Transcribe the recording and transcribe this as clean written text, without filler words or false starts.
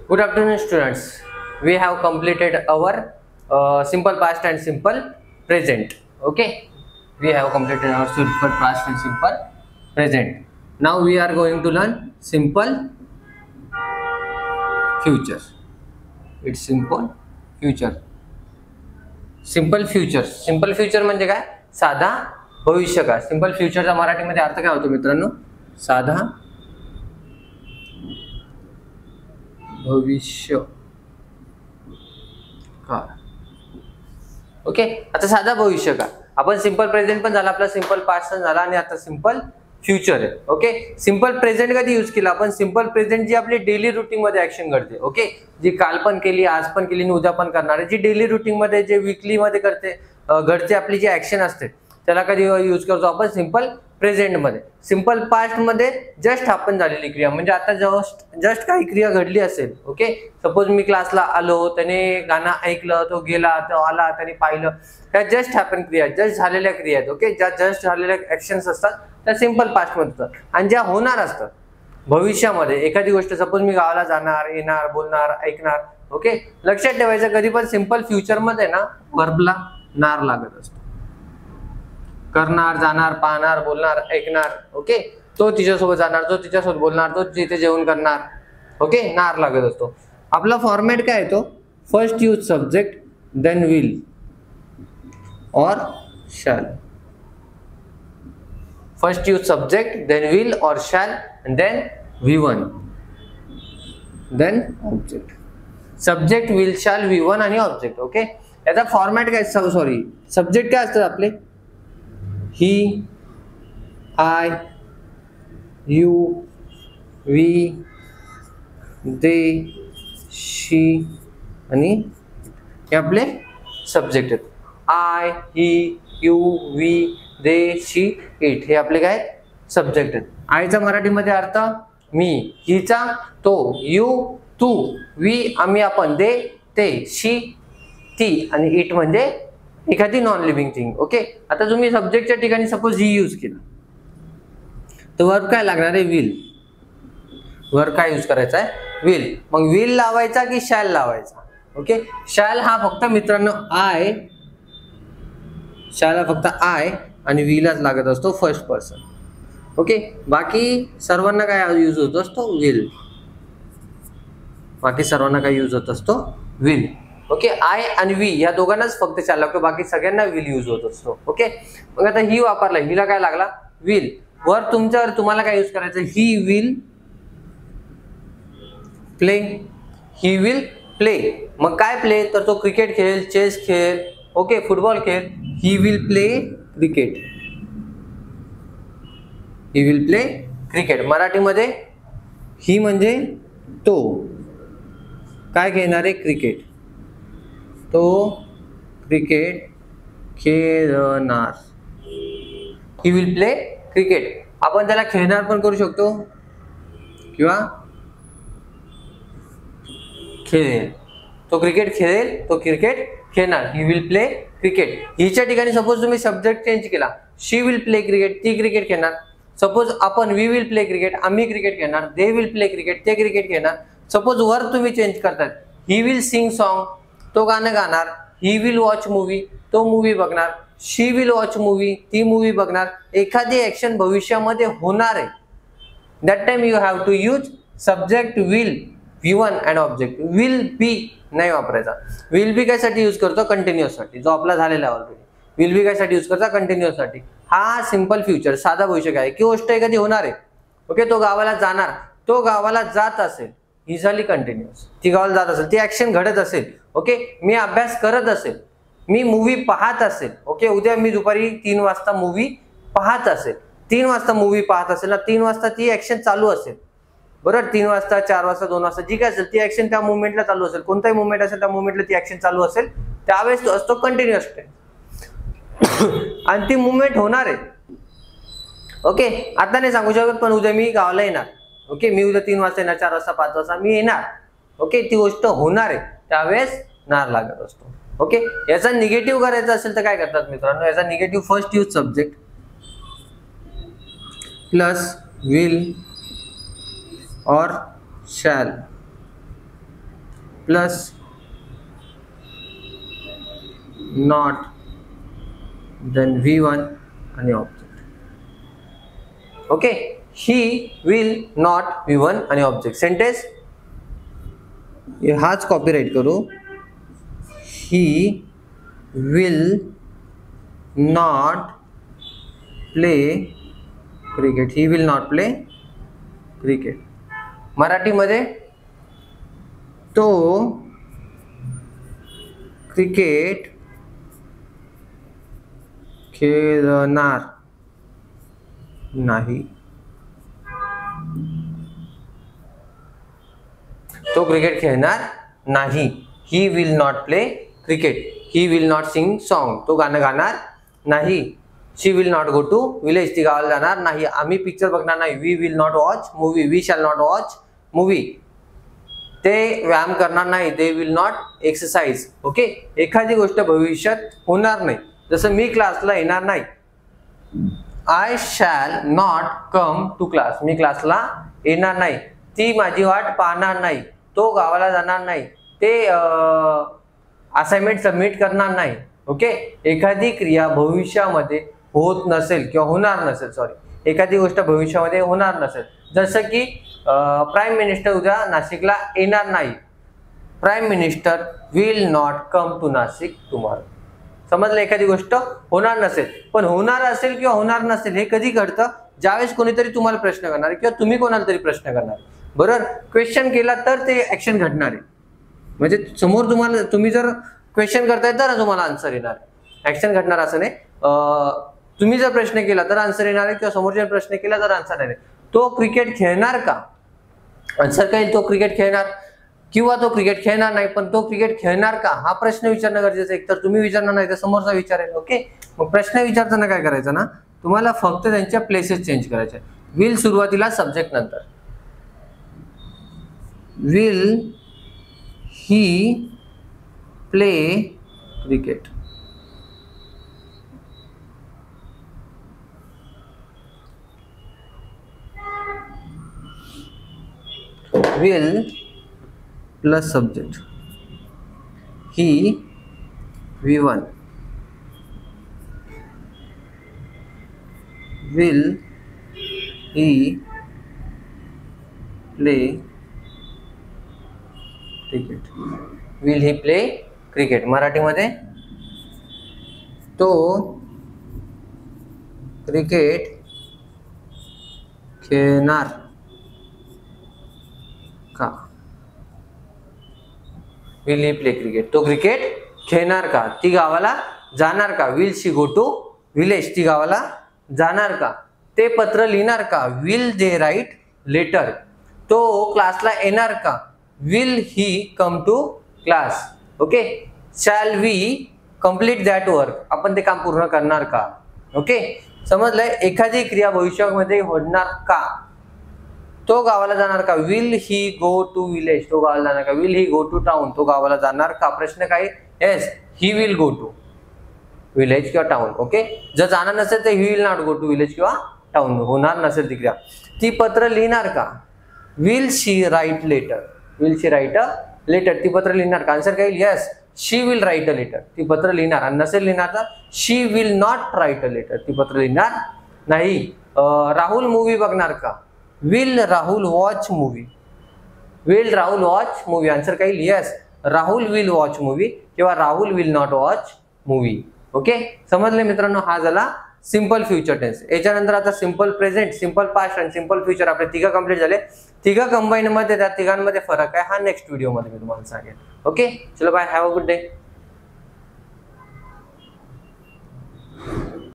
Good afternoon, students. We have completed our simple past and simple present. Okay, we have completed our simple past and simple present. Now we are going to learn simple future. It's simple future. Simple future. Simple future म्हणजे काय? साधा भविष्यकाळ. Simple फ्युचरचा मराठीमध्ये अर्थ काय होतो मित्रांनो? साधा भविष्य काळ. ओके, आता साधा भविष्य काळ. आपण सिंपल प्रेझेंट पण झाला, आपला सिंपल पास्ट पण झाला आणि आता सिंपल फ्युचर आहे. ओके, सिंपल प्रेझेंट कधी यूज केला आपण? सिंपल प्रेझेंट जी आपली डेली रुटीन मध्ये ऍक्शन घडते. ओके, जी काल पण केली, आज पण केली आणि उद्या पण करणार आहे, जी डेली रुटीन मध्ये जे वीकली मध्ये करते घडते आपली जी ऍक्शन असते, त्याला कधी यूज करतो आपण? सिंपल प्रेझेंट मध्ये. सिंपल पास्ट मध्ये जस्ट आपण झालेली क्रिया, म्हणजे आता जस्ट काही क्रिया घडली असेल. ओके, सपोज मी क्लासला आलो, त्याने गाणं ऐकलं, तो गेला, तो आला, त्याने पाहिलं, त्या जस्ट हॅपन क्रिया, जस्ट झालेल्या क्रिया आहेत. ओके, ज्या जस्ट झालेल्या ऍक्शन्स असतात त्या सिंपल पास्ट मध्ये असतात. आणि ज्या होणार असतात भविष्यामध्ये, एखादी गोष्ट, सपोज मी गावाला जाणार, येणार, बोलणार, ऐकणार. ओके, लक्षात ठेवायचं, कधी पण सिंपल फ्युचर मध्ये ना वर्बला नार लागत असतो. करणार, जाणार, पाहणार, बोलणार, ऐकणार. ओके, तो तिच्यासोबत जाणार, तो तिच्यासोबत बोलणार, तो तिथे जेवण करणार. ओके, नार लागत असतो. आपला फॉर्मॅट काय येतो? First use subject, then will or shall. First use subject, then will or shall, then V1, then object. Subject, will, shall, V1 आणि ऑब्जेक्ट. ओके, याचा फॉर्मॅट काय? सॉरी, सब्जेक्ट काय असतात आपले? He, I, you, we, they, she आणि हे आपले subject आहेत. I, he, you, we, they, she, it हे आपले काय सब्जेक्ट आहेत. आयचा मराठीमध्ये अर्थ मी, हिचा तो, यू तू, वी आम्ही आपण, दे ते, शी ती आणि इट म्हणजे एखादी नॉन लिव्हिंग थिंग. ओके, आता तुम्ही सब्जेक्टच्या ठिकाणी सपोज ही यूज केला, तर वर्ब काय लागणार आहे? विल. वर्ब काय यूज करायचा आहे? विल. मग विल लावायचा की शॅल लावायचा? ओके, शॅल हा फक्त मित्रांनो आय, शॅल हा फक्त आय आणि विलच लागत असतो फर्स्ट पर्सन. ओके, बाकी सर्वांना काय यूज होत असतो? विल. बाकी सर्वांना काय यूज होत असतो? विल. ओके, आय आणि वी या दोघांनाच फक्त शॅल लागतो, बाकी सगळ्यांना विल यूज होत असतो. ओके, मग आता ही वापरला, हिला काय लागला? विल. वर तुमच्यावर तुम्हाला काय यूज करायचं? He will play. He will play. मग काय प्ले? तर तो क्रिकेट खेळेल, चेस खेळेल, ओके, फुटबॉल खेळेल. He will play cricket. He will play cricket. मराठीमध्ये ही म्हणजे तो काय खेळणार आहे? क्रिकेट. तो क्रिकेट खेळणार. He will play cricket. आपण त्याला खेळणार पण करू शकतो किंवा खेळेल. तो क्रिकेट खेळेल, तो क्रिकेट खेळणार. He will play cricket. हिच्या ठिकाणी सपोज तुम्ही सब्जेक्ट चेंज केला, शी विल प्ले क्रिकेट, ती क्रिकेट खेळणार. सपोज आपण वी विल प्ले क्रिकेट, आम्ही क्रिकेट खेळणार. दे विल प्ले क्रिकेट, ते क्रिकेट खेळणार. सपोज वर तुम्ही चेंज करतात, ही विल सिंग सॉन्ग, तो गाणं गाणार. ही विल वॉच मूवी, तो मूवी बघणार. शी विल वॉच मूवी, ती मूवी बघणार. एखादी ऍक्शन भविष्यामध्ये होणार आहे, that time you have to use subject, will, V1 and object. Will be नाही वापरायचा. विल बी कायसाठी यूज करतो? कंटिन्युअस साठी, जो आपला झालेला आहे ऑलरेडी. विल बी कायसाठी यूज करता? कंटिन्युअस साठी. हा सिंपल फ्युचर, साधा भविष्य आहे की गोष्ट एखादी होणार आहे. ओके, तो गावाला जाणार, तो गावाला जात असेल, ही झाली कंटिन्युअस. ती गावाला जात असेल, ती ऍक्शन घडत असेल. ओके, मी अभ्यास करत असेल, मी मूवी पाहत असेल. ओके, उद्या मी दुपारी 3 वाजता मूवी पाहत असेल. 3 वाजता मूवी पाहत असेल ना, 3 वाजता ती ऍक्शन चालू असेल. बरोबर, 3 वाजता, 4 वाजता, 2 वाजता, जी काय असेल ती ऍक्शन त्या मुवमेंटला चालू असेल. कोणताही मुवमेंट असेल त्या मुवमेंटला ती ऍक्शन चालू असेल, त्यावेळेस तो असतो कंटिन्युअस टेन्स. आणि ती मुवमेंट होणार आहे. ओके, आता नाही सांगू शकत, पण उद्या मी गावाला येणार. ओके, मी उद्या 3 वाजता येणार, 4 वाजता, 5 वाजता मी येणार. ओके, ती गोष्ट होणार आहे, त्यावेळेस नार लागत असतो. ओके, याचा निगेटिव्ह करायचा असेल तर काय करतात मित्रांनो? याचा negative first use subject plus will or shall plus not then V1 आणि object. Okay, he will not V1 आणि ऑब्जेक्ट. सेंटेन्स हाच कॉपीराइट करू. He will not play cricket. He will not play cricket. मराठीमध्ये तो cricket खेळणार नाही. तो cricket खेळणार नाही. He will not play cricket. He will not sing song. तो गाणं गाणार नाही. She will not go to village. ती गावाला जाणार नाही. आम्ही पिक्चर बघणार नाही. We will not watch movie. We shall not watch movie. ते व्यायाम करणार नाही. They will not exercise. Okay, एखादी गोष्ट भविष्यात होणार नाही. जसं मी क्लासला येणार नाही. I shall not come to class. मी क्लासला येणार नाही. ती माझी वाट पाहणार नाही. तो गावाला जाणार नाही. ते असाइनमेंट सबमिट करणार नाही. ओके, एखादी क्रिया भविष्यामध्ये होत नसेल किंवा होणार नसेल, सॉरी, एखादी गोष्ट भविष्यामध्ये होणार नसेल, जसं की प्राईम मिनिस्टर उद्या नाशिकला येणार नाही. Prime minister will not come to Nashik tomorrow. समजलं, एखादी गोष्ट होणार नसेल. पण होणार असेल किंवा होणार नसेल हे कधी घडतं? ज्यावेळेस कोणीतरी तुम्हाला प्रश्न करणार किंवा तुम्ही कोणाला तरी प्रश्न करणार, बरोबर. क्वेश्चन केला तर ते ऍक्शन घडणार आहे. म्हणजे समोर तुम्हाला, तुम्ही जर क्वेश्चन करताय तर तुम्हाला आन्सर येणार. ऍक्शन घडणार असं नाही. तुम्ही जर प्रश्न केला तर आन्सर येणार आहे किंवा समोरच्या प्रश्न केला तर आन्सर येणार. तो क्रिकेट खेळणार का? आन्सर काय? तो क्रिकेट खेळणार. किंवा तो क्रिकेट खेळणार नाही, पण तो क्रिकेट खेळणार का हा प्रश्न विचारणं गरजेचं आहे. एकतर तुम्ही विचारणार नाही तर समोरचा विचारेल. ओके, मग प्रश्न विचारताना काय करायचं ना, तुम्हाला फक्त त्यांच्या प्लेसेस चेंज करायच्या. विल सुरुवातीला, सब्जेक्ट नंतर. Will he play cricket. Will plus subject. He V1. Will he play cricket. Will he play cricket. मराठीमध्ये तो क्रिकेट खेळणार का? Will he play cricket. तो क्रिकेट खेळणार का? ती गावाला जाणार का? Will she go to village. ती गावाला जाणार का? ते पत्र लिहिणार का? Will they write letter. तो क्लासला येणार का? Will he come to class. Okay, shall we complete that work. आपण ते काम पूर्ण करणार का? ओके, समजलंय. एखादी क्रिया भविष्यामध्ये होणार का? तो गावाला जाणार का? Will he go to village. तो गावाला जाणार का? Will he go to town. तो गावाला जाणार का? प्रश्न काय? Yes, he will go to village किंवा टाउन. ओके, जर जाणार नसेल तर he will not go to village किंवा टाउन. होणार नसेल ती क्रिया. ती पत्र लिहिणार का? Will she write letter. Will she write a letter. ती पत्र लिहिणार का? आन्सर काय? Yes, she will write a letter. ती पत्र लिहिणार. आणि नसेल लिहिणार तर she will not write a letter. ती पत्र लिहिणार नाही. राहुल मूवी बघणार का? Will Rahul watch movie. Will Rahul watch movie. Answer काय? Yes, Rahul will watch movie किंवा Rahul will not watch movie. Okay, समजले मित्रांनो. हा झाला सिंपल फ्युचर टेन्स. याच्यानंतर आता सिंपल प्रेझेंट, सिंपल पास्ट आणि सिंपल फ्युचर आपले तिघं कंप्लीट झाले. तिघं कंबाईन मध्ये, त्या तिघांमध्ये फरक आहे हा नेक्स्ट व्हिडिओ मध्ये मी तुम्हाला सांगेन. ओके, चलो bye, have a good day.